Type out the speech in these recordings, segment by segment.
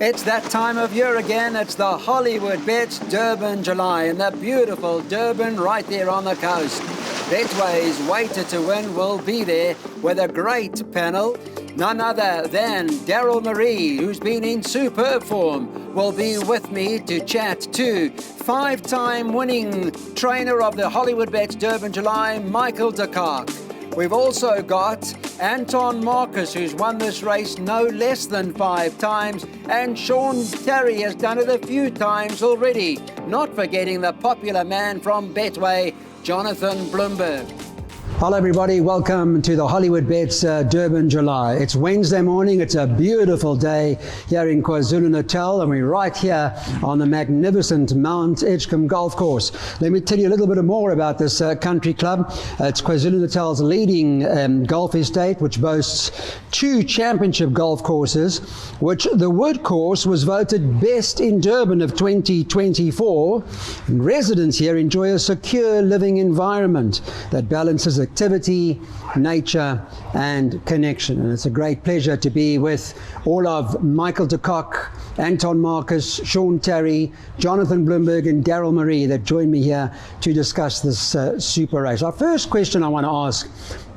It's that time of year again. It's the Hollywoodbets Durban July in the beautiful Durban right there on the coast. Betway's Waiter to Win will be there with a great panel. None other than Darryl Maree, who's been in superb form, will be with me to chat to five-time winning trainer of the Hollywoodbets Durban July, Michael de Kock. We've also got Anton, who's won this race no less than 5 times, and Tarry has done it a few times already. Not forgetting the popular man from Betway, Jonathan Blumberg. Hello everybody, welcome to the Hollywoodbets Durban July. It's Wednesday morning, it's a beautiful day here in KwaZulu-Natal, and we're right here on the magnificent Mount Edgecombe Golf Course. Let me tell you a little bit more about this country club. It's KwaZulu-Natal's leading golf estate, which boasts 2 championship golf courses, which the Wood Course was voted best in Durban of 2024. And residents here enjoy a secure living environment that balances activity, nature and connection. And it's a great pleasure to be with all of Michael de Kock, Anton, Tarry, Jonathan Blumberg and Darryl Maree that join me here to discuss this super race. Our first question I want to ask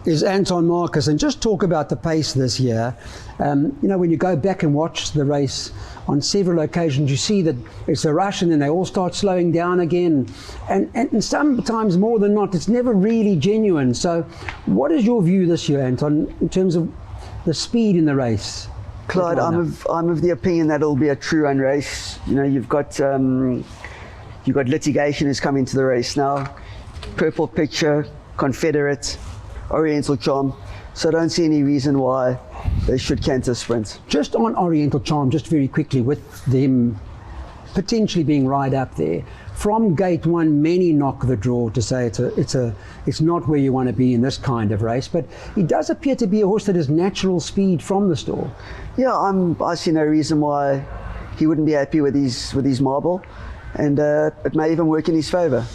is Anton and just talk about the pace this year. You know, when you go back and watch the race on several occasions, you see that it's a rush and then they all start slowing down again. And sometimes more than not, it's never really genuine. So what is your view this year, Anton, in terms of the speed in the race? Clyde, I'm of the opinion that it'll be a true run race. You know, you've got litigation who's come into the race now. Purple Picture, Confederate, Oriental Charm. So I don't see any reason why they should canter sprint. Just on Oriental Charm, just very quickly, with them potentially being right up there. From gate 1, many knock the draw to say it's not where you want to be in this kind of race, but he does appear to be a horse that has natural speed from the stall. Yeah, I see no reason why he wouldn't be happy with his marble, and it may even work in his favour.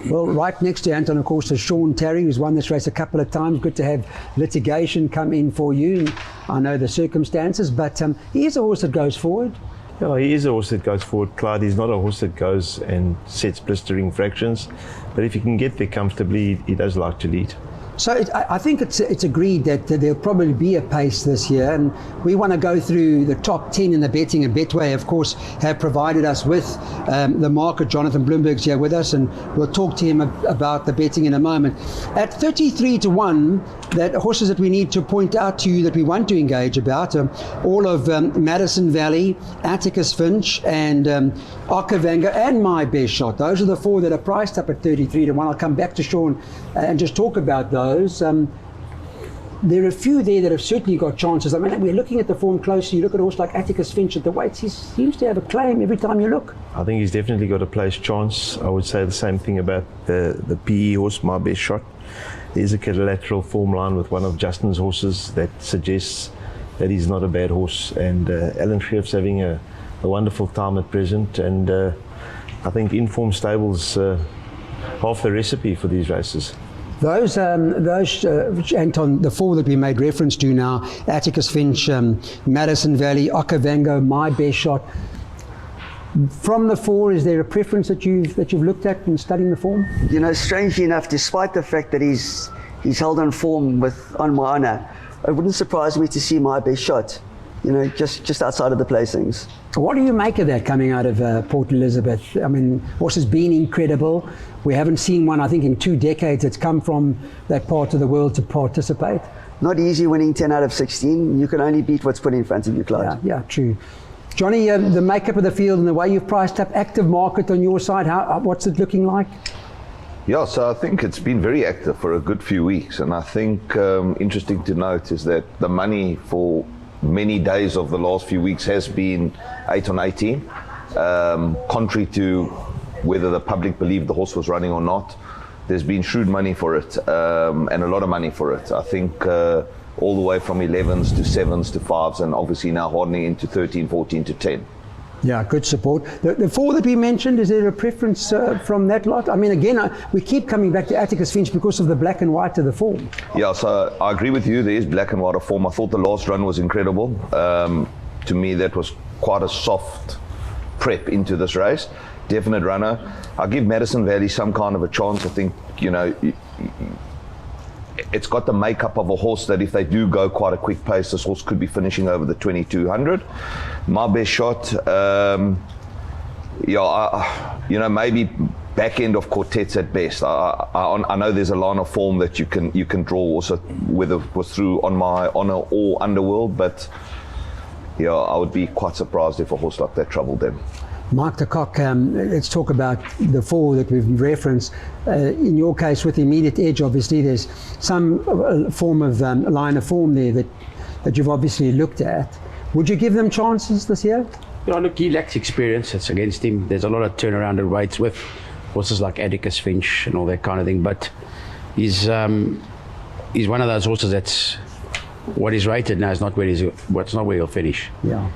Well, right next to Anton, of course, is Tarry, who's won this race a couple of times. Good to have litigation come in for you. I know the circumstances, but he is a horse that goes forward. Yeah, he is a horse that goes forward, Clyde. He's not a horse that goes and sets blistering fractions, but if he can get there comfortably, he does like to lead. So I think it's agreed that there'll probably be a pace this year, and we want to go through the top 10 in the betting, and Betway, of course, have provided us with the market. Jonathan Blumberg's here with us, and we'll talk to him about the betting in a moment. At 33 to 1, that horses that we need to point out to you that we want to engage about all of Madison Valley, Atticus Finch, and Okavanga, and My Best Shot. Those are the 4 that are priced up at 33 to 1. I'll come back to Sean and just talk about those. There are a few there that have certainly got chances. I mean, we're looking at the form closely. You look at a horse like Atticus Finch at the weights, he seems to have a claim every time you look. I think he's definitely got a place chance. I would say the same thing about the PE horse, My Best Shot. There's a collateral form line with one of Justin's horses that suggests that he's not a bad horse. And Alan Greef's having a wonderful time at present. And I think informed stables half the recipe for these races. Those Anton, the 4 that we made reference to now, Atticus Finch, Madison Valley, Okavanga, My Best Shot. From the 4, is there a preference that you've looked at in studying the form? You know, strangely enough, despite the fact that he's held on form with On My Honor, it wouldn't surprise me to see My Best Shot, you know, just outside of the placings. What do you make of that coming out of Port Elizabeth? I mean, horse has been incredible. We haven't seen one, I think, in 2 decades that's come from that part of the world to participate. Not easy winning 10 out of 16. You can only beat what's put in front of you, Clyde. Yeah, true. Johnny, the makeup of the field and the way you've priced up, active market on your side, what's it looking like? Yeah, so I think it's been very active for a good few weeks, and I think interesting to note is that the money for many days of the last few weeks has been 8 on 18, contrary to whether the public believed the horse was running or not. There's been shrewd money for it, and a lot of money for it. I think all the way from 11s to 7s to 5s, and obviously now hardening into 13, 14 to 10. Yeah, good support. The 4 that we mentioned, is there a preference from that lot? I mean, again, we keep coming back to Atticus Finch because of the black and white of the form. Yeah, so I agree with you. There is black and white of form. I thought the last run was incredible. To me, that was quite a soft prep into this race. Definite runner. I'll give Madison Valley some kind of a chance. I think, it's got the makeup of a horse that if they do go quite a quick pace, this horse could be finishing over the 2200. My best shot, maybe back end of Quartets at best. I know there's a line of form that you can draw also, whether it was through On My Honor or Underworld, but I would be quite surprised if a horse like that troubled them. Mark the Cock, let's talk about the four that we've referenced. In your case, with immediate edge, obviously, there's some form of line of form there that you've obviously looked at. Would you give them chances this year? Look, he lacks experience. It's against him. There's a lot of turnaround and weights with horses like Atticus Finch and all that kind of thing. But he's one of those horses that's what he's rated now is not where he'll finish. Yeah.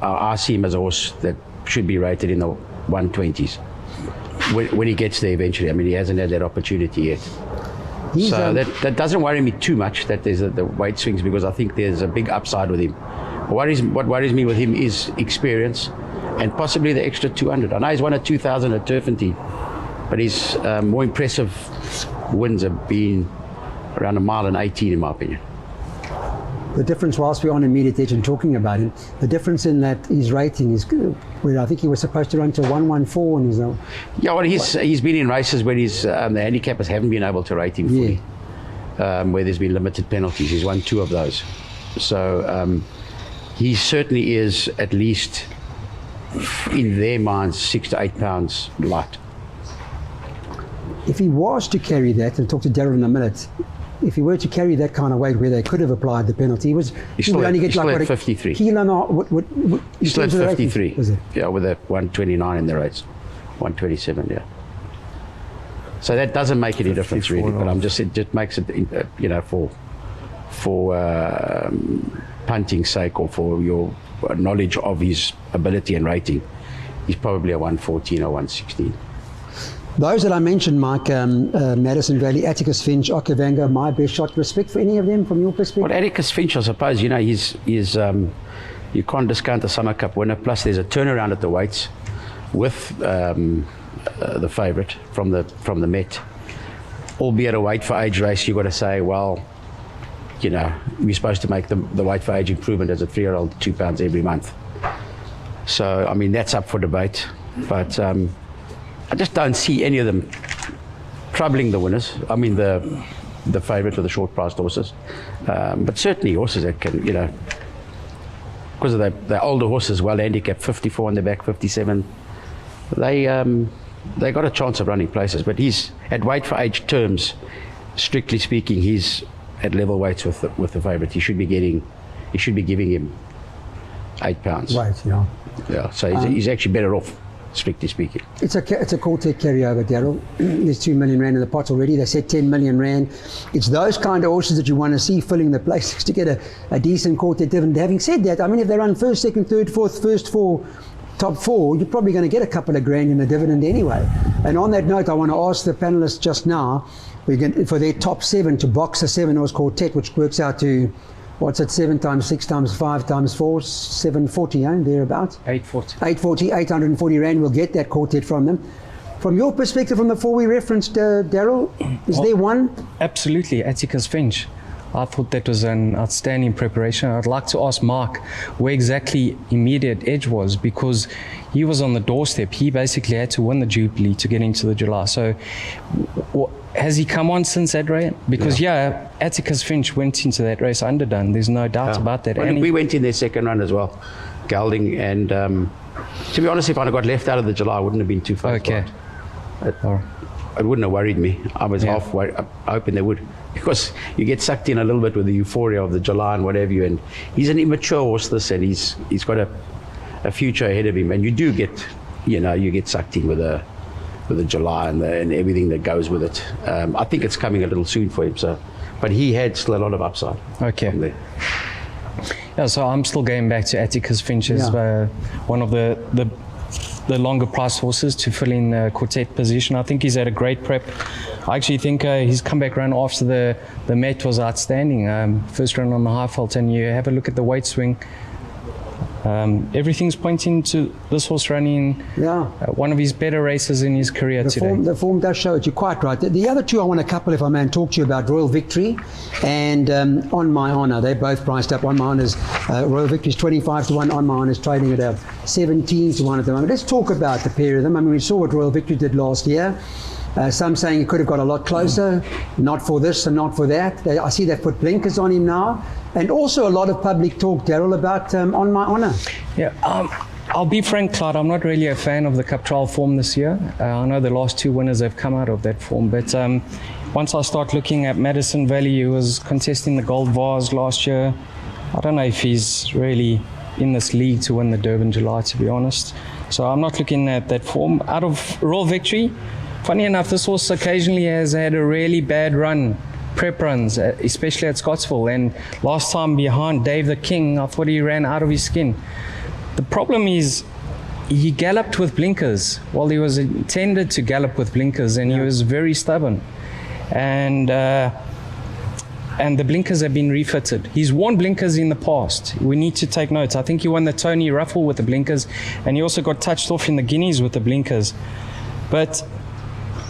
I see him as a horse that should be rated in the 120s when he gets there eventually. I mean, he hasn't had that opportunity yet. So that doesn't worry me too much, that there's the weight swings, because I think there's a big upside with him. What worries me with him is experience and possibly the extra 200. I know he's won a 2000 at Turfentine, but his more impressive wins have been around 1 mile and 18 in my opinion. The difference, whilst we're on immediate edge and talking about him, the difference in that his rating is good. Where I think he was supposed to run to 114 and he's now. Yeah, well, he's been in races where the handicappers haven't been able to rate him fully, where there's been limited penalties. He's won 2 of those. So he certainly is, at least in their minds, 6 to 8 pounds light. If he was to carry that, and talk to Darryl in a minute, if he were to carry that kind of weight where they could have applied the penalty, he still had 53. Kilo not, He still had 53. Was it? Yeah, with a 129 in the race, 127. Yeah. So that doesn't make any difference really. But it just makes it, for punting's sake or for your knowledge of his ability and rating, he's probably a 114 or 116. Those that I mentioned, Mike, Madison Valley, Atticus Finch, Okavango, my best shot. Respect for any of them from your perspective? Well, Atticus Finch, I suppose, he's you can't discount the Summer Cup winner. Plus, there's a turnaround at the weights with the favourite from the Met. Albeit a weight for age race, you've got to say, well, we're supposed to make the weight for age improvement as a 3-year-old 2 pounds every month. So, I mean, that's up for debate. But I just don't see any of them troubling the winners. I mean, the favourite or the short-priced horses. But certainly horses that can, because of the older horses, well handicapped, 54 on their back, 57, they got a chance of running places. But he's at weight for age terms, strictly speaking, he's at level weights with the favourite. He should be giving him 8 pounds. Right, yeah. Yeah, so he's actually better off, strictly speaking. It's a Quartet carryover, Darryl. There's 2 million rand in the pot already. They said 10 million rand. It's those kind of horses that you want to see filling the places to get a decent Quartet dividend. Having said that, I mean, if they run first, second, third, fourth, first 4, top 4, you're probably going to get a couple of grand in a dividend anyway. And on that note, I want to ask the panelists just now, for their top 7 to box a 7-horse Quartet, which works out to, what's it, 7 times 6 times 5 times 4, 740, thereabouts? 840, 840 rand. We'll get that Quartet from them. From your perspective, from the 4 we referenced, Darryl, is there one? Absolutely, Atticus Finch. I thought that was an outstanding preparation. I'd like to ask Mark where exactly immediate edge was, because he was on the doorstep. He basically had to win the Jubilee to get into the July. So has he come on since that race? Because Atticus Finch went into that race underdone. There's no doubt about that. Well, and we went in their second run as well, gelding, and to be honest, if I'd have got left out of the July, I wouldn't have been too far. Okay. It wouldn't have worried me. I was half worried, hoping they would, because you get sucked in a little bit with the euphoria of the July and what have you. And he's an immature horse, and he's got a future ahead of him. And you do get, you get sucked in with the July and everything that goes with it. I think it's coming a little soon for him. So, but he had still a lot of upside. Okay. Yeah, so I'm still going back to Atticus Finch as one of the longer priced horses to fill in the Quartet position. I think he's had a great prep. I actually think his comeback run after the Met was outstanding. First run on the Highveld, and you have a look at the weight swing. Everything's pointing to this horse running one of his better races in his career today. The form does show it. You're quite right. The other two I want to couple, if I may, and talk to you about Royal Victory and On My Honour. They're both priced up. On My Honour's Royal Victory's 25 to 1. On My Honour's trading at 17 to 1 at the moment. Let's talk about the pair of them. I mean, we saw what Royal Victory did last year. Some saying he could have got a lot closer, not for this and not for that. I see they've put blinkers on him now. And also a lot of public talk, Darryl, about On My Honour. Yeah, I'll be frank, Clyde, I'm not really a fan of the Cup Trial form this year. I know the last two winners have come out of that form, but once I start looking at Madison Valley, who was contesting the Gold Vase last year, I don't know if he's really in this league to win the Durban July, to be honest. So I'm not looking at that form. Out of Royal Victory, funny enough, this horse occasionally has had a really bad run, prep runs, especially at Scottsville. And last time behind Dave the King, I thought he ran out of his skin. The problem is he galloped with blinkers. Well, he was intended to gallop with blinkers, and he was very stubborn. And the blinkers have been refitted. He's worn blinkers in the past. We need to take notes. I think he won the Tony Ruffle with the blinkers, and he also got touched off in the Guineas with the blinkers. But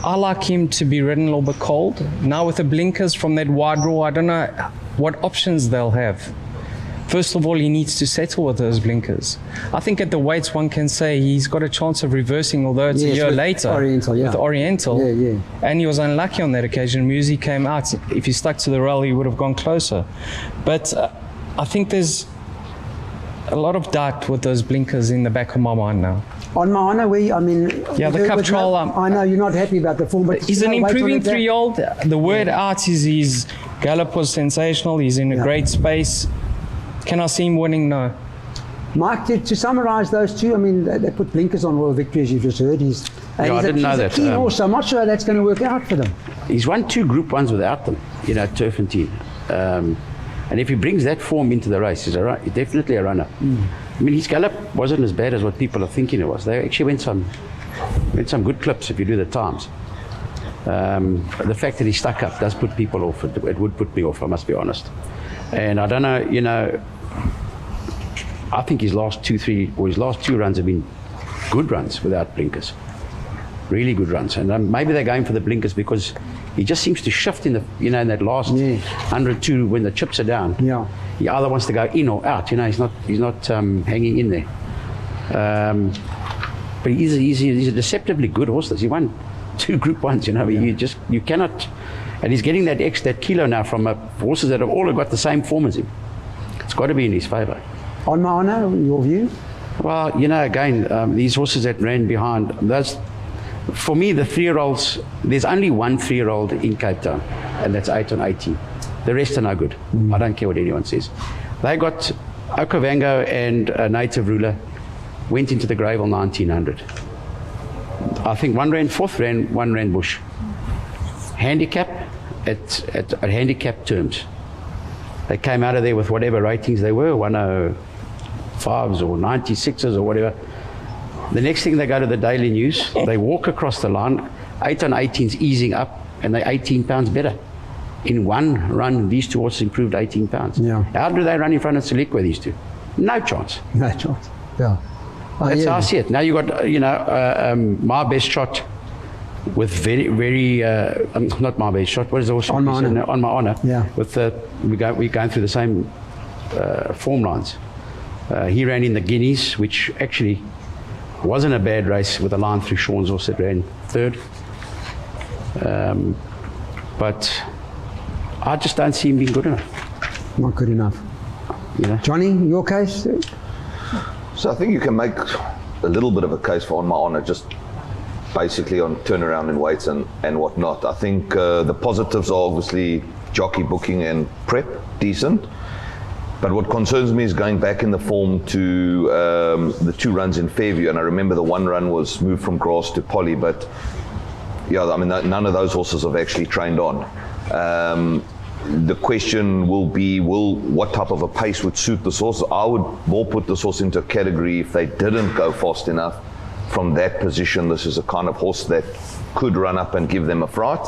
I like him to be ridden a little bit cold. Now with the blinkers from that wide draw, I don't know what options they'll have. First of all, he needs to settle with those blinkers. I think at the weights, one can say he's got a chance of reversing, although it's a year later. Oriental, with Oriental. Yeah. And he was unlucky on that occasion. Musi came out. If he stuck to the rail, he would have gone closer. But I think there's a lot of doubt with those blinkers in the back of my mind now. On My Honour, the Cup Trial. I know you're not happy about the form, but he's an improving 3-year-old. The word out is his gallop was sensational. He's in a great space. Can I see him winning? No. Mike, to summarise those two, I mean, they put blinkers on Royal Victory, as you just heard. I didn't know that. He's a keen horse, so I'm not sure that's going to work out for them. He's won 2 Group 1s without them, turf and team. And if he brings that form into the race, he's definitely a runner. I mean, his gallop wasn't as bad as what people are thinking it was. They actually went some good clips if you do the times. But the fact that he stuck up does put people off. It would put me off, I must be honest. And I don't know, I think his last 2 runs have been good runs without blinkers. Really good runs. And maybe they're going for the blinkers because he just seems to shift in that last 102 when the chips are down. Yeah. He either wants to go in or out. He's not hanging in there. But he's a deceptively good horse. He won 2 Group 1s. You cannot. And he's getting that kilo now from horses that have all got the same form as him. It's got to be in his favour. On My Honour, your view? Well, again, these horses that ran behind, for me, the 3-year-olds, there's only one 3-year-old in Cape Town, and that's Anton 18. The rest are no good. I don't care what anyone says. They got Okavango and a Native Ruler, went into the Gravel 1900. I think one ran 4th, one ran Bush. Handicap at handicap terms. They came out of there with whatever ratings they were, 105s or 96s or whatever. The next thing they go to the Daily News, they walk across the line, 8 on 18's easing up, and they're 18 pounds better. In one run, these two horses improved 18 pounds. Yeah. How do they run in front of Seliqua, these two? No chance. No chance. Yeah. That's how I see it. Now you got, My Best Shot with very, very, not My Best Shot. What is the horse? On My Honour. On My Honour. Yeah. With we're going through the same form lines. He ran in the Guineas, which actually wasn't a bad race with a line through Sean's horse that ran 3rd. But I just don't see him being good enough. Not good enough. Johnny, your case? So I think you can make a little bit of a case for On My Honour, just basically on turnaround in weights and whatnot. I think the positives are obviously jockey booking and prep, decent. But what concerns me is going back in the form to the 2 runs in Fairview. And I remember the 1 run was moved from grass to poly, but none of those horses have actually trained on. The question will be, what type of a pace would suit this horse? I would more put this horse into a category if they didn't go fast enough from that position. This is a kind of horse that could run up and give them a fright.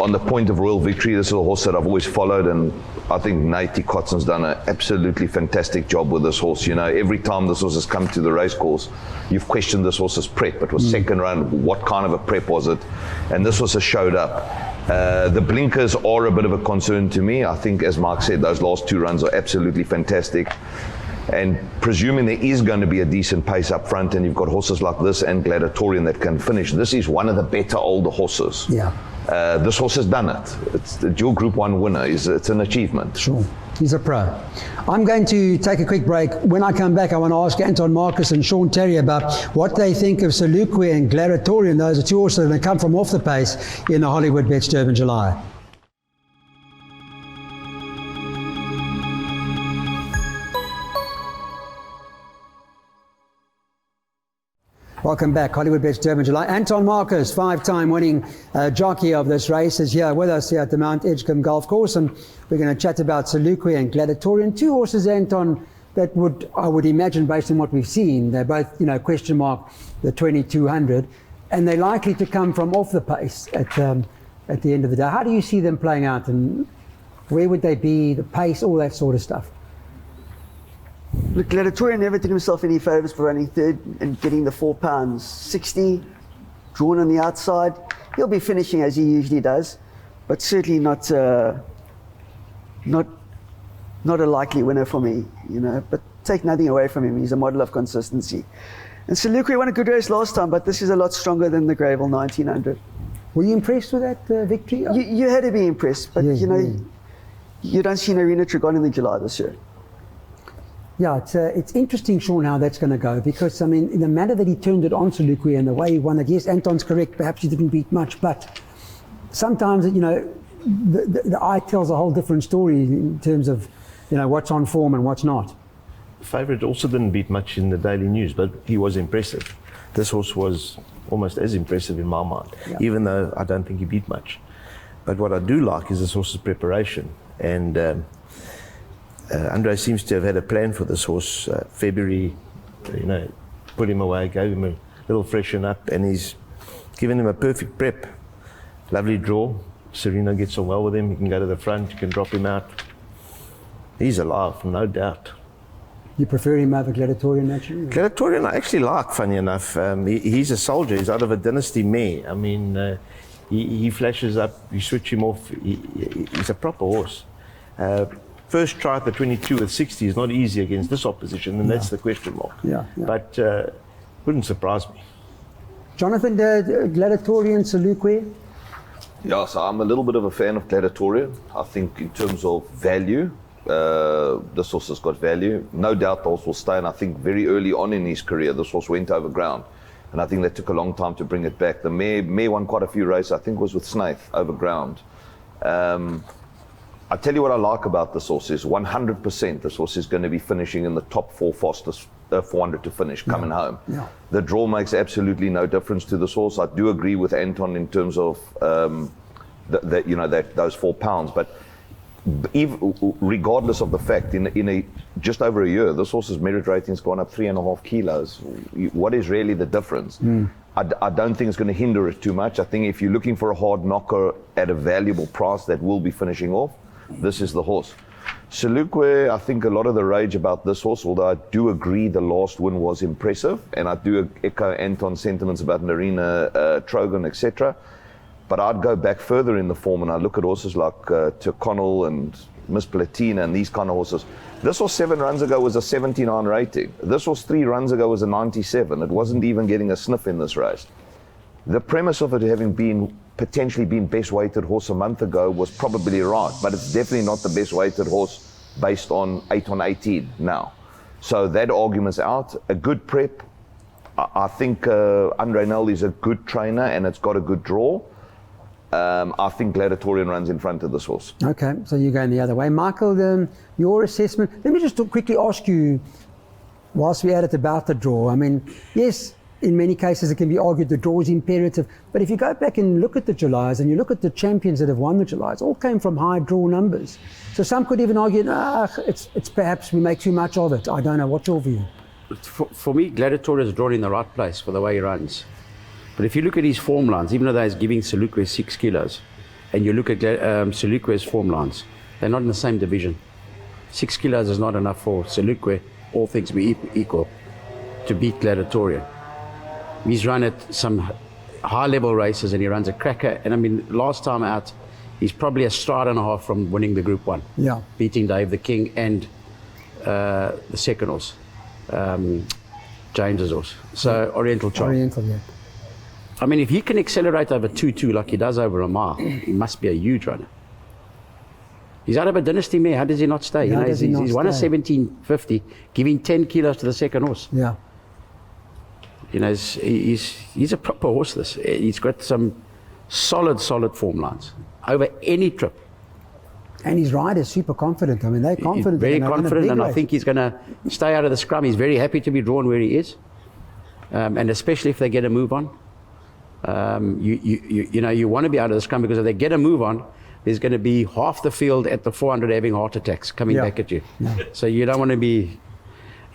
on the point of Royal Victory, this is a horse that I've always followed, and I think Nate Kotzon's done an absolutely fantastic job with this horse. You know, every time this horse has come to the race course, you've questioned this horse's prep. It was second run. What kind of a prep was it? And this horse has showed up. The blinkers are a bit of a concern to me. I think, as Mark said, those last 2 runs are absolutely fantastic. And presuming there is going to be a decent pace up front, and you've got horses like this and Gladiatorian that can finish, this is one of the better older horses. Yeah. This horse has done it. It's the dual Group 1 winner. It's an achievement. Sure. He's a pro. I'm going to take a quick break. When I come back, I want to ask Anton, Marcus and Sean Tarry about what they think of Saluci and Gladiatorian. Those are 2 horses that are going to come from off the pace in the Hollywoodbets Durban July. Welcome back. Hollywoodbets Durban July. Anton Marcus, 5-time winning jockey of this race, is here with us here at the Mount Edgecombe Golf Course, and we're going to chat about Saluci and Gladiatorian. 2 horses, Anton, that I would imagine, based on what we've seen, they're both, question mark the 2200, and they're likely to come from off the pace at the end of the day. How do you see them playing out, and where would they be, the pace, all that sort of stuff? Look, Gladiatorian never did himself any favours for running third and getting the £4, 60, drawn on the outside. He'll be finishing as he usually does, but certainly not a likely winner for me, But take nothing away from him. He's a model of consistency. And Saluci won a good race last time, but this is a lot stronger than the Gravel 1900. Were you impressed with that victory? You had to be impressed, but you don't see an Arena Trigon in the July this year. Yeah, it's interesting, Sean, how that's going to go, because, in the manner that he turned it on Saluci and the way he won it, yes, Anton's correct, perhaps he didn't beat much, but sometimes, the eye tells a whole different story in terms of, what's on form and what's not. Favourite also didn't beat much in the Daily News, but he was impressive. This horse was almost as impressive in my mind, even though I don't think he beat much. But what I do like is this horse's preparation, and Andre seems to have had a plan for this horse. February, put him away, gave him a little freshen up, and he's given him a perfect prep. Lovely draw. Serena gets on well with him. You can go to the front, you can drop him out. He's alive, no doubt. You prefer him over Gladiatorian, actually? Gladiatorian I actually like, funny enough. He's a soldier. He's out of a dynasty mare. He flashes up, you switch him off. He's a proper horse. First try at the 22 with 60 is not easy against this opposition, and that's the question mark. Yeah. But wouldn't surprise me. Jonathan, the Gladiatorian, Saluci? Yeah, so I'm a little bit of a fan of Gladiatorian. I think in terms of value, this horse has got value. No doubt the horse will stay, and I think very early on in his career, this horse went over ground. And I think that took a long time to bring it back. The mare won quite a few races, I think it was with Snaith, over ground. I tell you what I like about this horse is 100% this horse is going to be finishing in the top 4 fastest 400 to finish coming home. Yeah. The draw makes absolutely no difference to this horse. I do agree with Anton in terms of those £4, but regardless of the fact, in just over a year, this horse's merit rating's gone up 3.5 kilos. What is really the difference? I don't think it's going to hinder it too much. I think if you're looking for a hard knocker at a valuable price that will be finishing off, this is the horse. Saluci, I think a lot of the rage about this horse, although I do agree the last win was impressive, and I do echo Anton's sentiments about Narina, Trogan, etc. But I'd go back further in the form, and I look at horses like Tyrconnell and Miss Platina and these kind of horses. This horse 7 runs ago was a 79 rating. This horse 3 runs ago was a 97. It wasn't even getting a sniff in this race. The premise of it having potentially been best weighted horse a month ago was probably right, but it's definitely not the best weighted horse based on 8 on 18 now. So that argument's out. A good prep. I think Andre Nel is a good trainer and it's got a good draw. I think Gladiatorian runs in front of this horse. Okay, so you're going the other way. Michael, your assessment. Let me just quickly ask you, whilst we're at it, about the draw. I mean, yes, in many cases it can be argued the draw is imperative, but if you go back and look at the Julys and you look at the champions that have won the Julys, all came from high draw numbers. So some could even argue, it's perhaps we make too much of it. I don't know. What's your view? For me, Gladiator is drawn in the right place for the way he runs. But if you look at his form lines, even though he's giving Saluci 6 kilos, and you look at Saluci's form lines, they're not in the same division. 6 kilos is not enough for Saluci, all things be equal, to beat Gladiatorian. He's run at some high-level races and he runs a cracker. And I mean, last time out, he's probably a stride and a half from winning the Group 1. Yeah. Beating Dave the King and the second horse, James's horse. So Oriental Charm. Oriental, yeah. I mean, if he can accelerate over 2-2 like he does over a mile, he must be a huge runner. He's out of a dynasty mare. How does he not stay? You know, he's won a 1750, giving 10 kilos to the second horse. Yeah. You know, he's a proper horse. He's got some solid form lines over any trip. And his rider's super confident. I mean, they're confident. Very confident, and I think he's going to stay out of the scrum. He's very happy to be drawn where he is, and especially if they get a move on. You know, you want to be out of the scrum, because if they get a move on, there's going to be half the field at the 400 having heart attacks coming back at you. Yeah. So you don't want to be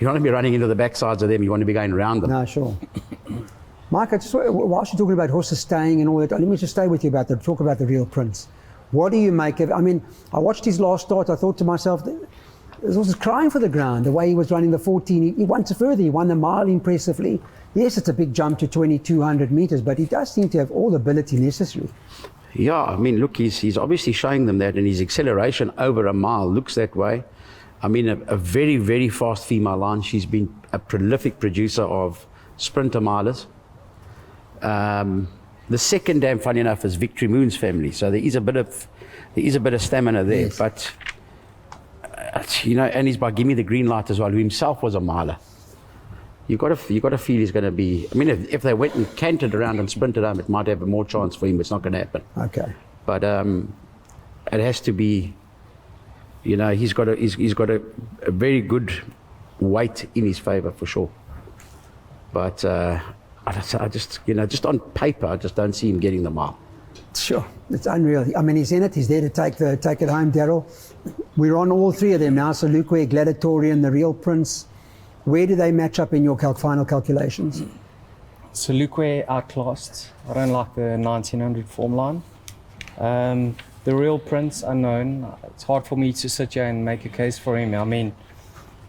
running into the backsides of them. You want to be going around them. No, sure. Mike, whilst you're talking about horses staying and all that, let me just stay with you talk about the Real Prince. What do you make of it? I mean, I watched his last start. I thought to myself, this horse is crying for the ground. The way he was running the 14, he went further. He won the mile impressively. Yes, it's a big jump to 2,200 meters, but he does seem to have all the ability necessary. Yeah, I mean, look, he's obviously showing them that, and his acceleration over a mile looks that way. I mean, a very, very fast female line. She's been a prolific producer of sprinter milers. The second dam, funny enough, is Victory Moon's family. So there is a bit of stamina there. Yes. But you know, and he's by Gimme the Green Light as well, who himself was a miler. You got to feel he's going to be. I mean, if they went and cantered around and sprinted home, it might have more chance for him. It's not going to happen. Okay. But it has to be. You know, he's got a very good weight in his favour for sure. But I just, you know, just on paper, I just don't see him getting the mile. Sure, it's unreal. I mean, he's in it. He's there to take it home, Darryl. We're on all three of them now. So Saluci, Gladiatorian, the Real Prince. Where do they match up in your final calculations? Saluci outclassed. I don't like the 1900 form line. The Real Prince, unknown. It's hard for me to sit here and make a case for him. I mean,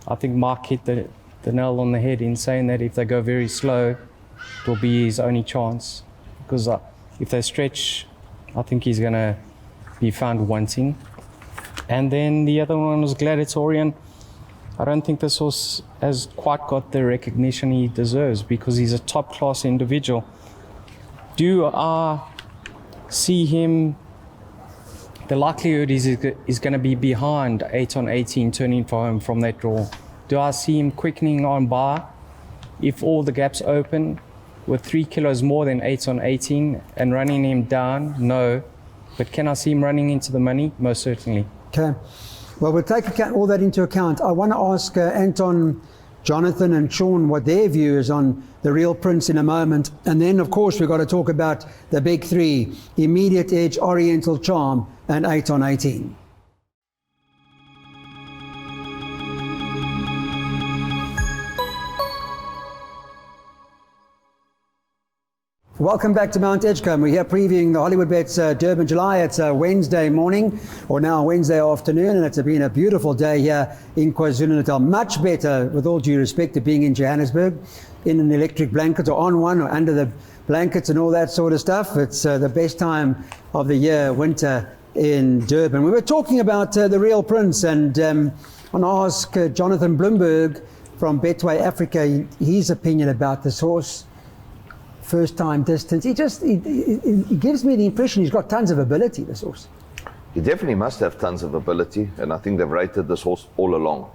I think Mark hit the nail on the head in saying that if they go very slow, it will be his only chance. Because if they stretch, I think he's going to be found wanting. And then the other one was Gladiatorian. I don't think this horse has quite got the recognition he deserves, because he's a top-class individual. Do I see him? The likelihood is going to be behind 8 on 18 turning for home from that draw. Do I see him quickening on by if all the gaps open with 3 kilos more than 8 on 18 and running him down? No. But can I see him running into the money? Most certainly. Okay. Well, we'll take all that into account. I want to ask Anton, Jonathan and Sean what their view is on the Real Prince in a moment. And then, of course, we've got to talk about the big three: Immediate Edge, Oriental Charm, and 8 on 18. Welcome back to Mount Edgecombe. We're here previewing the Hollywoodbets Durban July. It's a Wednesday morning, or now Wednesday afternoon, and it's been a beautiful day here in KwaZulu-Natal. Much better, with all due respect, to being in Johannesburg, in an electric blanket, or on one, or under the blankets and all that sort of stuff. It's the best time of the year, winter, in Durban. We were talking about the Real Prince, and I want to ask Jonathan Blumberg from Betway Africa his opinion about this horse. First time distance. He gives me the impression he's got tons of ability, this horse. He definitely must have tons of ability, and I think they've rated this horse all along.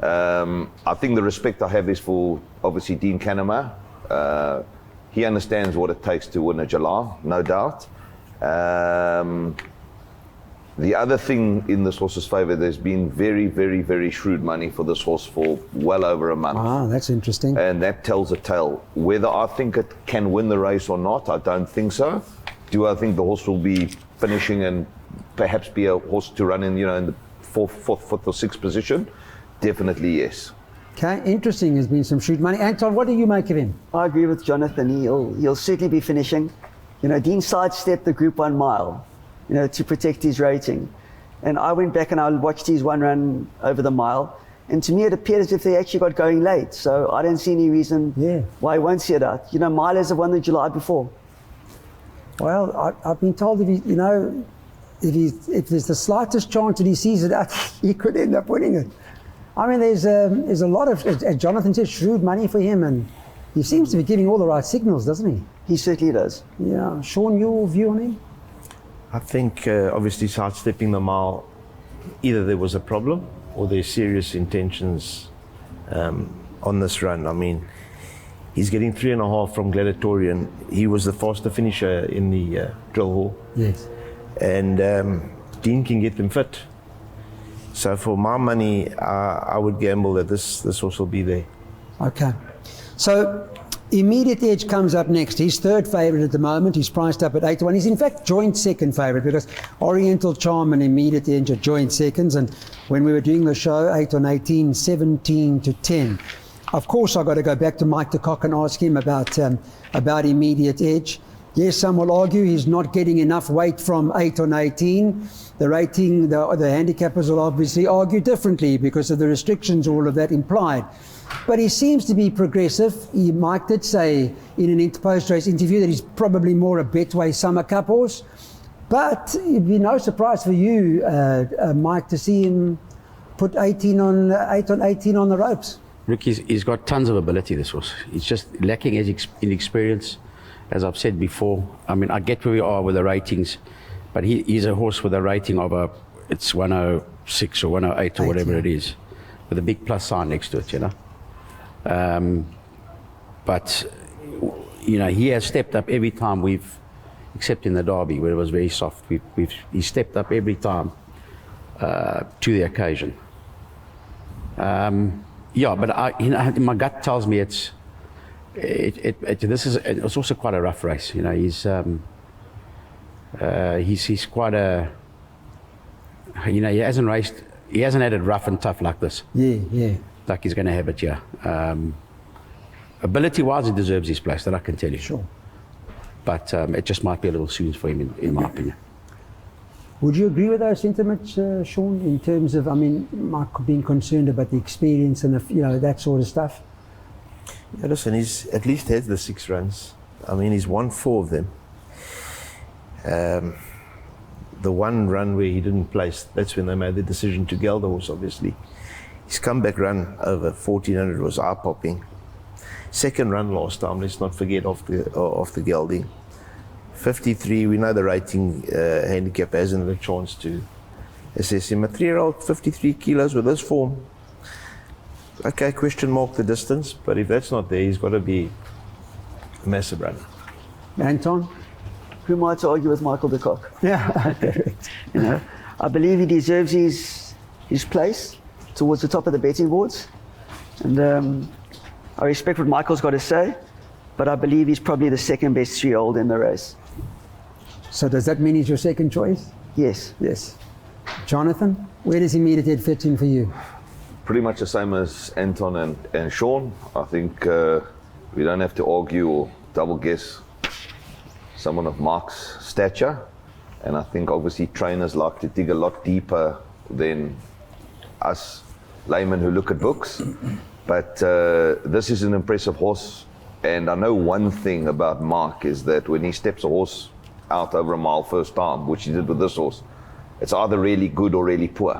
I think the respect I have is for, obviously, Dean Canema. He understands what it takes to win a July, no doubt. The other thing in this horse's favour, there's been very, very, very shrewd money for this horse for well over a month. Ah, that's interesting. And that tells a tale. Whether I think it can win the race or not, I don't think so. Do I think the horse will be finishing and perhaps be a horse to run in, you know, in the fourth or sixth position? Definitely yes. Okay, interesting. There's been some shrewd money. Anton, what do you make of him? I agree with Jonathan. He'll certainly be finishing. You know, Dean sidestepped the Group 1 mile. to protect his rating. And I went back and I watched his one run over the mile, and to me it appeared as if they actually got going late. So I don't see any reason why he won't see it out. Milers have won the July before. Well, I've been told if there's the slightest chance that he sees it out, he could end up winning it. I mean, there's a lot of, as Jonathan says, shrewd money for him, and he seems to be giving all the right signals, doesn't he? He certainly does. Yeah. Sean, your view on him? I think obviously sidestepping the mile, either there was a problem or there's serious intentions on this run. I mean, he's getting 3.5 from Gladiator, and he was the faster finisher in the drill hall. Yes. And Dean can get them fit. So for my money, I would gamble that this horse will be there. Okay. So Immediate Edge comes up next. He's third favourite at the moment. He's priced up at 8-1. He's in fact joint second favourite because Oriental Charm and Immediate Edge are joint seconds. And when we were doing the show, 8-on-18, 17-10. Of course, I've got to go back to Mike de Kock and ask him about Immediate Edge. Yes, some will argue he's not getting enough weight from 8-on-18. The rating, the handicappers will obviously argue differently because of the restrictions, all of that implied. But he seems to be progressive. Mike did say in an post-race interview that he's probably more a Betway Summer Cup horse. But it'd be no surprise for you, Mike, to see him put 8-on-18 on the ropes. Look, he's got tons of ability, this horse. He's just lacking in experience, as I've said before. I mean, I get where we are with the ratings, but he's a horse with a rating of it's 106 or 108 or whatever it is, with a big plus sign next to it, But, he has stepped up every time except in the Derby where it was very soft, he stepped up every time to the occasion. But my gut tells me it's also quite a rough race. He's quite a, he hasn't had it rough and tough like this. Yeah. Like he's going to have it, yeah. Ability-wise, he deserves his place, that I can tell you. Sure. But it just might be a little soon for him, in my opinion. Would you agree with those sentiments, Sean, in terms of, Mike being concerned about the experience and, that sort of stuff? Yeah, listen, he's at least had the 6 runs. He's won 4 of them. The one run where he didn't place, that's when they made the decision to geld the horse, obviously. His comeback run over 1400 was eye-popping. Second run last time, let's not forget, off the gelding. 53, we know the rating handicap hasn't had a chance to assess him. A 3-year-old, 53 kilos with this form. Okay, question mark the distance, but if that's not there, he's got to be a massive runner. Anton? Who might argue with Michael de Kock? Yeah, correct. I believe he deserves his place towards the top of the betting boards. And I respect what Michael's got to say, but I believe he's probably the second best 3-year-old in the race. So does that mean he's your second choice? Yes. Yes. Jonathan, where does Immediate Edge fit in for you? Pretty much the same as Anton and Sean. I think we don't have to argue or double guess someone of Mark's stature. And I think obviously trainers like to dig a lot deeper than us laymen who look at books. But this is an impressive horse. And I know one thing about Mark is that when he steps a horse out over a mile first time, which he did with this horse, it's either really good or really poor.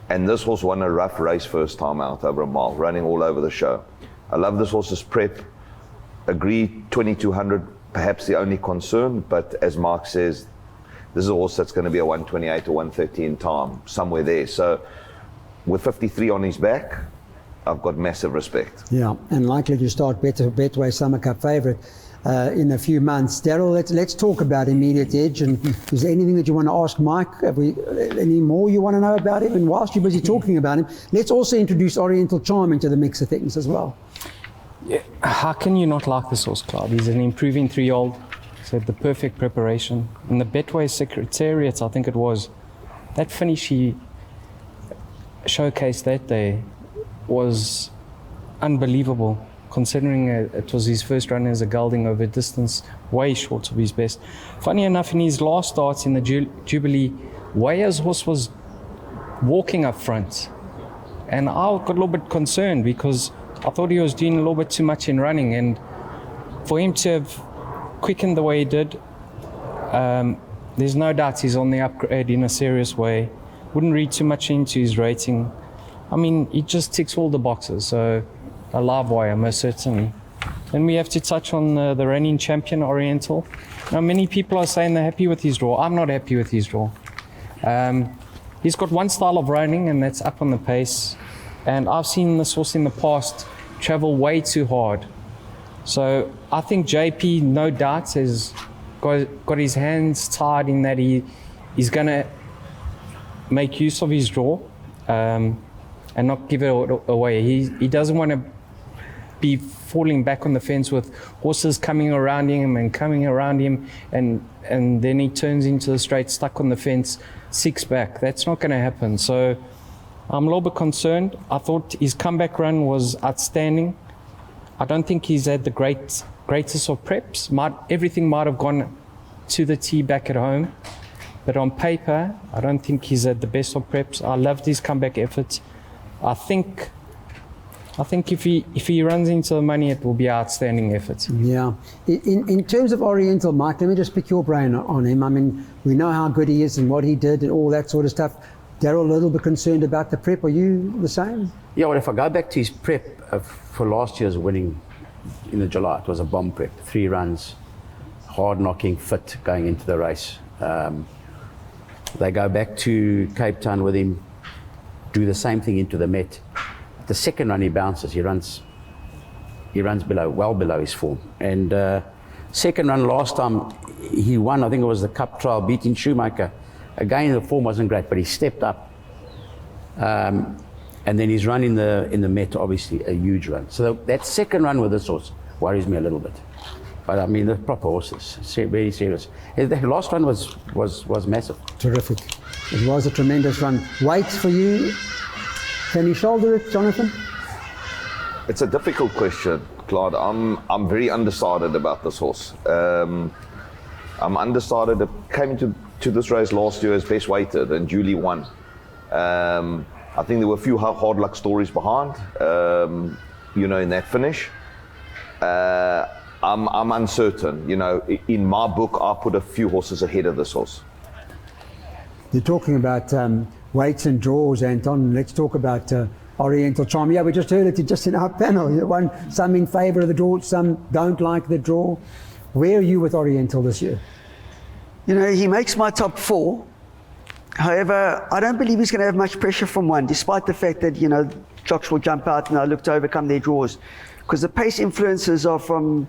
And this horse won a rough race first time out over a mile, running all over the show. I love this horse's prep. Agree 2200, perhaps the only concern, but as Mark says, this is a horse that's going to be a 128 or 130 in time, somewhere there. So with 53 on his back, I've got massive respect. Yeah, and likely to start Betway Summer Cup favourite in a few months. Darryl, let's talk about Immediate Edge. And is there anything that you want to ask Mike? Any more you want to know about him? And whilst you're busy talking about him, let's also introduce Oriental Charm into the mix of things as well. Yeah. How can you not like this horse, Clyde? He's an improving 3-year-old. He's had the perfect preparation. In the Betway Secretariat, I think it was, that finish he showcased that day was unbelievable. considering it was his first run as a gelding over distance, way short of his best. Funny enough, in his last starts in the Jubilee, Waya's horse was walking up front. And I got a little bit concerned because I thought he was doing a little bit too much in running. And for him to have quickened the way he did, there's no doubt he's on the upgrade in a serious way. Wouldn't read too much into his rating. I mean, he just ticks all the boxes. So I love Waya, most certainly. Then we have to touch on the reigning champion, Oriental. Now, many people are saying they're happy with his draw. I'm not happy with his draw. He's got one style of running, and that's up on the pace. And I've seen this horse in the past travel way too hard. So I think JP, no doubt, has got his hands tied in that he's going to make use of his draw and not give it away. He doesn't want to be falling back on the fence with horses coming around him and coming around him, and then he turns into the straight, stuck on the fence, 6 back. That's not going to happen. So I'm a little bit concerned. I thought his comeback run was outstanding. I don't think he's had the greatest of preps. Everything might have gone to the tee back at home, but on paper, I don't think he's had the best of preps. I loved his comeback effort. I think if he runs into the money, it will be an outstanding effort. Yeah. In terms of Oriental, Mike, let me just pick your brain on him. I mean, we know how good he is and what he did and all that sort of stuff. Darryl, a little bit concerned about the prep. Are you the same? Yeah, well, if I go back to his prep for last year's winning in the July, it was a bomb prep. 3 runs, hard knocking, fit going into the race. They go back to Cape Town with him, do the same thing into the Met. The second run he bounces, he runs well below his form. And second run last time he won, I think it was the Cup trial, beating Shoemaker. Again, the form wasn't great, but he stepped up. And then his run in the Met, obviously a huge run. So that second run with this horse worries me a little bit. But I mean, the proper horses, very serious. The last run was massive. Terrific. It was a tremendous run. Weight for you? Can you shoulder it, Jonathan? It's a difficult question, Clyde. I'm very undecided about this horse. I'm undecided. It came into this race last year as best weighted and duly won. I think there were a few hard luck stories behind, in that finish. I'm uncertain. In my book, I put a few horses ahead of this horse. You're talking about weights and draws, Anton. Let's talk about Oriental Charm. Yeah, we just heard it just in our panel. Some in favour of the draw, some don't like the draw. Where are you with Oriental this year? He makes my top 4. However, I don't believe he's going to have much pressure from one, despite the fact that, jocks will jump out and look to overcome their draws. Because the pace influences are from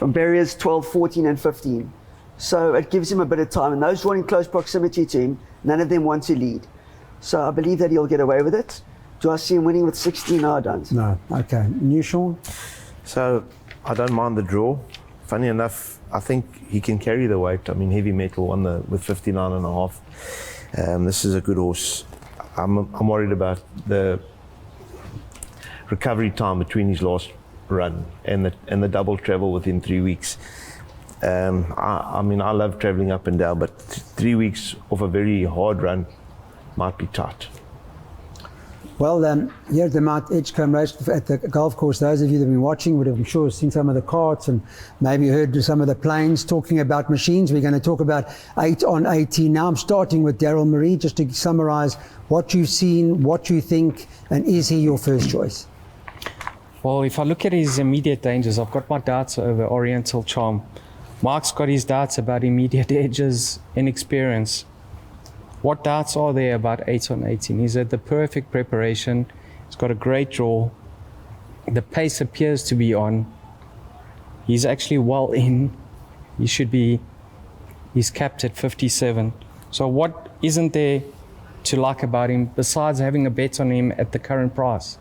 barriers 12, 14 and 15. So it gives him a bit of time. And those drawn in close proximity to him, none of them want to lead. So I believe that he'll get away with it. Do I see him winning with 16? No, I don't. No. Okay. And you, Sean? So I don't mind the draw. Funny enough, I think he can carry the weight. I mean, Heavy Metal won with 59.5. This is a good horse. I'm worried about the recovery time between his last run and the double travel within 3 weeks. I love traveling up and down, but 3 weeks of a very hard run might be tight. Well, here at the Mount Edgecombe race at the golf course, those of you that have been watching would have, I'm sure, seen some of the carts and maybe heard some of the planes talking about machines. We're going to talk about 8 on 18 now. I'm starting with Darryl, Maree, just to summarise what you've seen, what you think, and is he your first choice? Well, if I look at his immediate dangers, I've got my doubts over Oriental Charm. Mark's got his doubts about immediate edges, inexperience. What doubts are there about 8 on 18? He's had the perfect preparation. He's got a great draw. The pace appears to be on. He's actually well in. He's capped at 57. So what isn't there to like about him besides having a bet on him at the current price?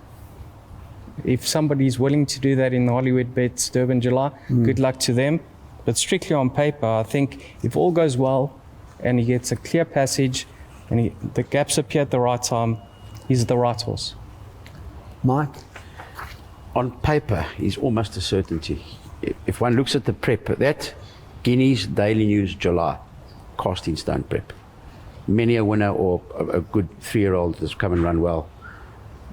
If somebody's willing to do that in the Hollywoodbets Durban July, good luck to them. But strictly on paper, I think if all goes well and he gets a clear passage and the gaps appear at the right time, he's the right horse. Mike? on paper, is almost a certainty. If one looks at the prep, that Guineas Daily News July, cast in stone prep. Many a winner or a good 3-year-old has come and run well.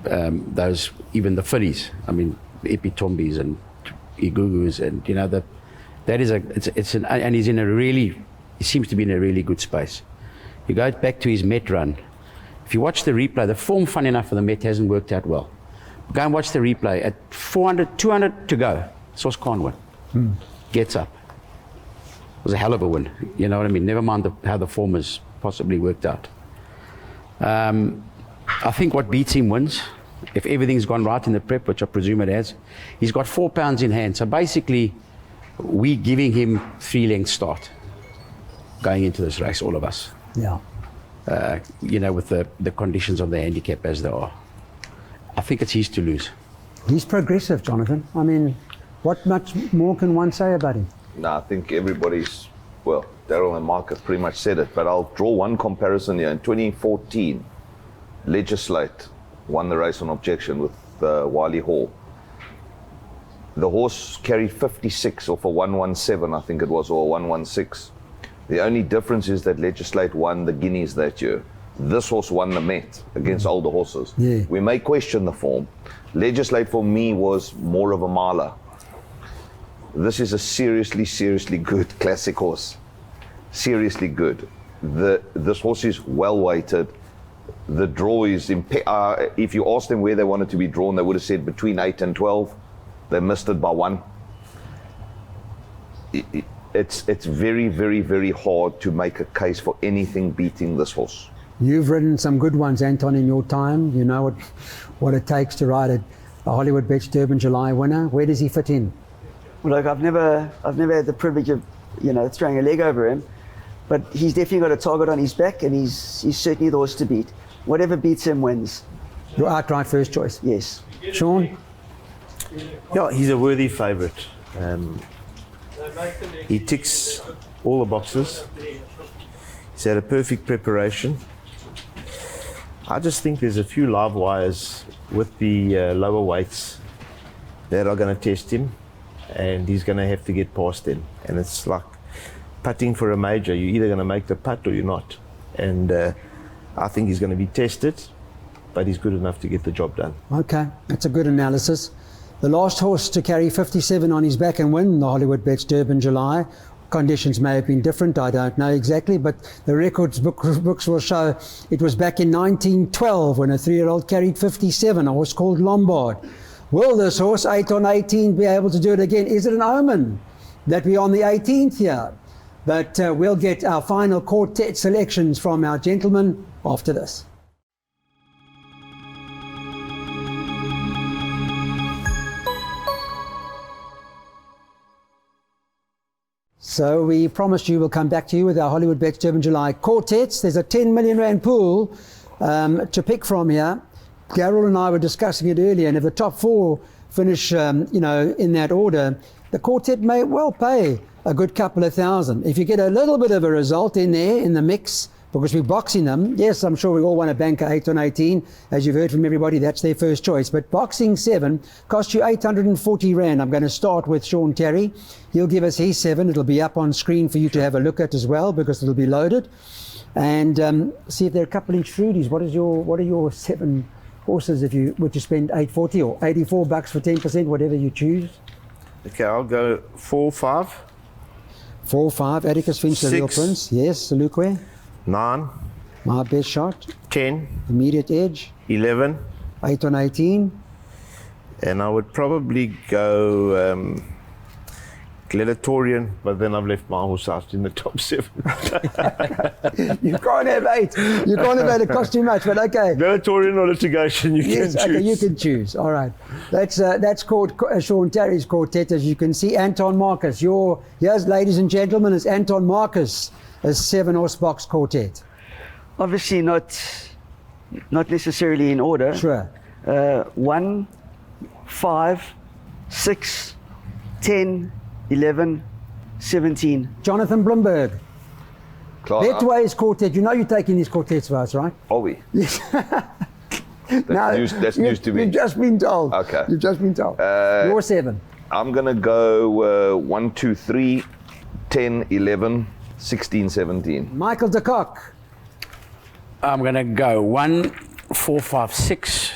Those, even the fillies, I mean, Epitombis and Igugus, and you know, that is and he's in a really, he seems to be in a really good space. You go back to his Met run. If you watch the replay, the form, fun enough, for the Met hasn't worked out well. Go and watch the replay. At 400, 200 to go, Sauce can't win. Gets up. It was a hell of a win. You know what I mean? Never mind how the form has possibly worked out. I think what beats him wins. If everything's gone right in the prep, which I presume it has, he's got 4 pounds in hand. So basically, we're giving him 3 length start going into this race, all of us. Yeah. You know, with the conditions of the handicap as they are. I think it's his to lose. He's progressive, Jonathan. I mean, what much more can one say about him? No, I think everybody's, well, Darryl and Mark have pretty much said it, but I'll draw one comparison here. In 2014, Legislate won the race on objection with Wiley Hall. The horse carried 56 off a 117, I think it was, or a 116. The only difference is that Legislate won the Guineas that year. This horse won the Met against older horses. Yeah. We may question the form. Legislate for me was more of a miler. This is a seriously good classic horse. Seriously good. This horse is well weighted. The draw is, if you asked them where they wanted to be drawn, they would have said between 8 and 12. They missed it by 1. It's very hard to make a case for anything beating this horse. You've ridden some good ones, Anton, in your time. You know what it takes to ride a Hollywoodbets Durban July winner. Where does he fit in? Well, look, I've never had the privilege of, throwing a leg over him, but he's definitely got a target on his back, and he's certainly the horse to beat. Whatever beats him wins. Your outright first choice? Yes. Sean? Yeah, he's a worthy favourite. He ticks all the boxes. He's had a perfect preparation. I just think there's a few live wires with the lower weights that are going to test him, and he's going to have to get past them. And it's like putting for a major. You're either going to make the putt or you're not. And I think he's going to be tested, but he's good enough to get the job done. Okay, that's a good analysis. The last horse to carry 57 on his back and win the Hollywoodbets Durban July. Conditions may have been different, I don't know exactly, but the records books will show it was back in 1912 when a 3-year-old carried 57, a horse called Lombard. Will this horse, 8 on 18, be able to do it again? Is it an omen that we're on the 18th here? But we'll get our final quartet selections from our gentlemen after this. So we promised you we'll come back to you with our Hollywoodbets Durban July quartets. There's a 10 million rand pool to pick from here. Darryl and I were discussing it earlier, and if the top 4 finish, in that order, the quartet may well pay a good couple of thousand. If you get a little bit of a result in there, in the mix, because we're boxing them, yes, I'm sure we all want to bank 8 on 18. As you've heard from everybody, that's their first choice. But boxing 7 costs you 840 rand. I'm going to start with Sean Tarry. He'll give us his 7. It'll be up on screen for you to have a look at as well, because it'll be loaded. And see if there are a couple inch fruities. What are your 7 horses if you were to spend 840 or 84 bucks for 10%, whatever you choose? Okay, I'll go 4, 5. 4, 5. Atticus Finch, the Real 6. Prince. Yes, Salukwe. 9, My Best Shot. 10, Immediate Edge. 11, 8 on 18. and I would probably go Gladiator, but then I've left my horse out in the top 7. You can't have 8. You can't have 8. It costs too much, but okay. Gladiator or litigation, you Yes, can choose. okay, you can choose. All right. That's called Sean Tarry's quartet, as you can see. Anton Marcus. Here's, ladies and gentlemen, is Anton Marcus, a 7-horse box quartet. Obviously not necessarily in order. Sure. 1, 5, 6, 10, 11, 17. Jonathan Blumberg. Clyde, Betway's quartet. You know you're taking these quartets for us, right? are we? Yes. That's news to me. You've just been told. Okay. You've just been told. Your 7. I'm going to go 1, 2, 3, 10, 11, 16, 17. Michael de Kock. I'm going to go 1, 4, 5, 6,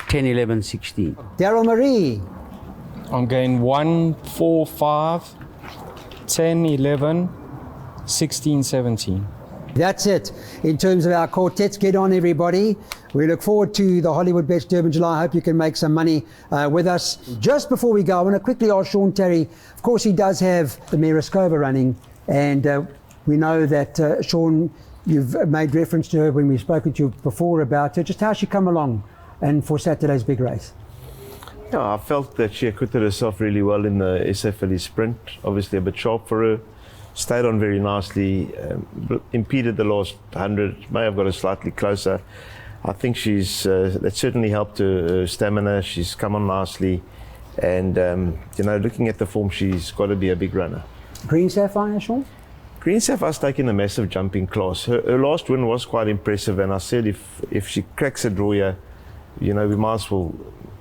10, 11, 16. Darryl Maree. I'm going 1, 4, 5, 10, 11, 16, 17. That's it. In terms of our quartets, get on everybody. We look forward to the Hollywoodbets Durban July. I hope you can make some money with us. Just before we go, I want to quickly ask Sean Tarry. Of course, he does have the Mariskova running, and we know that, Sean, you've made reference to her when we've spoken to you before about her. Just how she come along and for Saturday's big race. Yeah, I felt that she acquitted herself really well in the SA Filly sprint. Obviously a bit sharp for her. Stayed on very nicely, impeded the last 100, may have got her slightly closer. I think that certainly helped her stamina. She's come on nicely, and looking at the form, she's got to be a big runner. Green Sapphire, Sean? Green Sapphire's taken a massive jump in class. Her last win was quite impressive, and I said if she cracks a draw here, we might as well,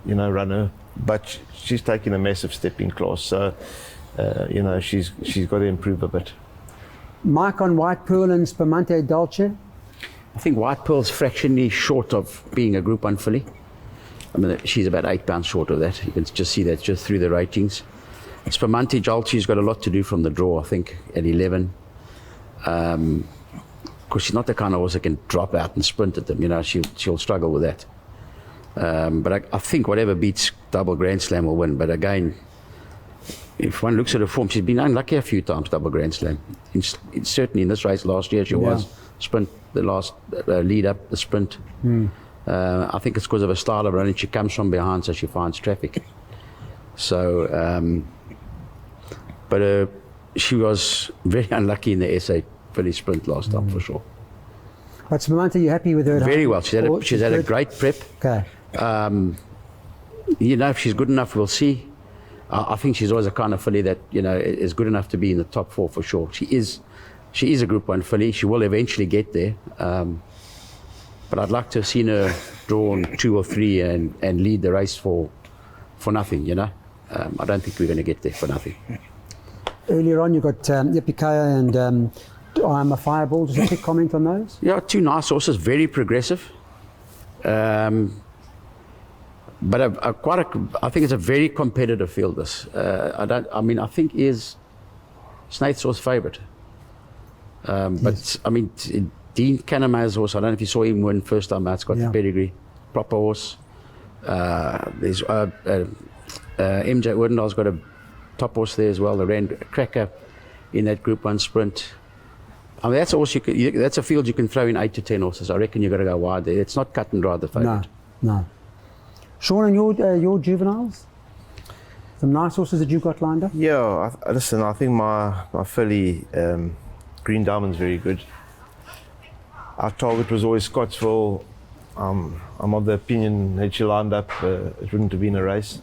run her. But she's taken a massive step in class. So. She's got to improve a bit. Mike on White Pearl and Spumante Dolce. I think White Pearl's fractionally short of being a Group 1 filly. I mean, she's about 8 pounds short of that. You can just see that just through the ratings. Spumante Dolce's got a lot to do from the draw, I think, at 11. Of course, she's not the kind of horse that can drop out and sprint at them. She'll struggle with that. But I think whatever beats Double Grand Slam will win. But again, if one looks at her form, she's been unlucky a few times, Double Grand Slam. Certainly in this race last year, she was. Sprint, the last lead up, the sprint. I think it's because of her style of running. She comes from behind, so she finds traffic. So, but she was very unlucky in the SA Filly sprint last time, for sure. But Spumante, you happy with her? Very well. She's had a great prep. Okay. If she's good enough, we'll see. I think she's always a kind of filly that is good enough to be in the top 4 for sure. She is a Group 1 filly. She will eventually get there, but I'd like to have seen her drawn 2 or 3 and lead the race for nothing. I don't think we're going to get there for nothing. Earlier on, you got Yippee and I'm a Fireball. Just a quick comment on those. Yeah, 2 nice horses, very progressive. But I think it's a very competitive field. This, I think is Snaith's horse favourite. But I mean, Dean Canama's horse. I don't know if you saw him win first time out. It's got the pedigree, proper horse. There's MJ Ordendal's got a top horse there as well. The ran cracker in that Group 1 sprint. I mean, that's a horse that's a field you can throw in 8 to 10 horses. I reckon you've got to go wide there. It's not cut and dry the favourite. No. Sean, and your juveniles? Some nice horses that you got lined up? Yeah, listen, I think my filly, Green Diamond's very good. Our target was always Scottsville. I'm of the opinion that she lined up, it wouldn't have been a race.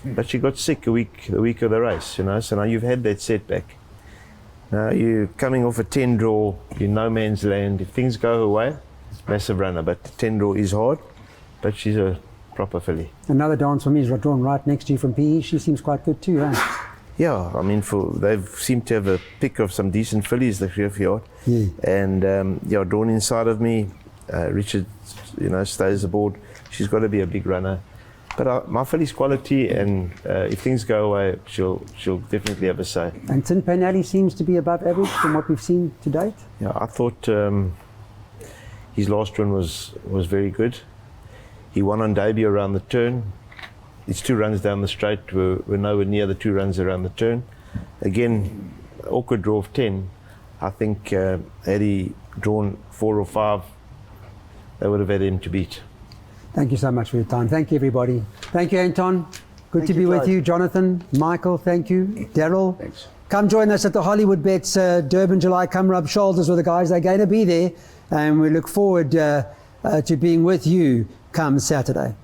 But she got sick the week of the race, so now you've had that setback. Now you're coming off a 10 draw, you're no man's land. If things go her way, it's a massive runner, but the 10 draw is hard, but she's a proper filly. Another dance for me is drawn right next to you from PE. She seems quite good too, huh? Yeah, I mean, they've seemed to have a pick of some decent fillies, the Griffyard. Yeah. And drawn inside of me, Richard, stays aboard. She's got to be a big runner. But my filly's quality, and if things go away, she'll definitely have a say. And Tin Pan Alley seems to be above average from what we've seen to date. Yeah, I thought his last run was very good. He won on debut around the turn. His 2 runs down the straight were nowhere near the 2 runs around the turn. Again, awkward draw of 10. I think had he drawn 4 or 5, they would have had him to beat. Thank you so much for your time. Thank you, everybody. Thank you, Anton. Good to be with you. Jonathan, Michael, thank you. Darryl. Thanks. Come join us at the Hollywoodbets Durban July. Come rub shoulders with the guys. They're going to be there. And we look forward to being with you come Saturday.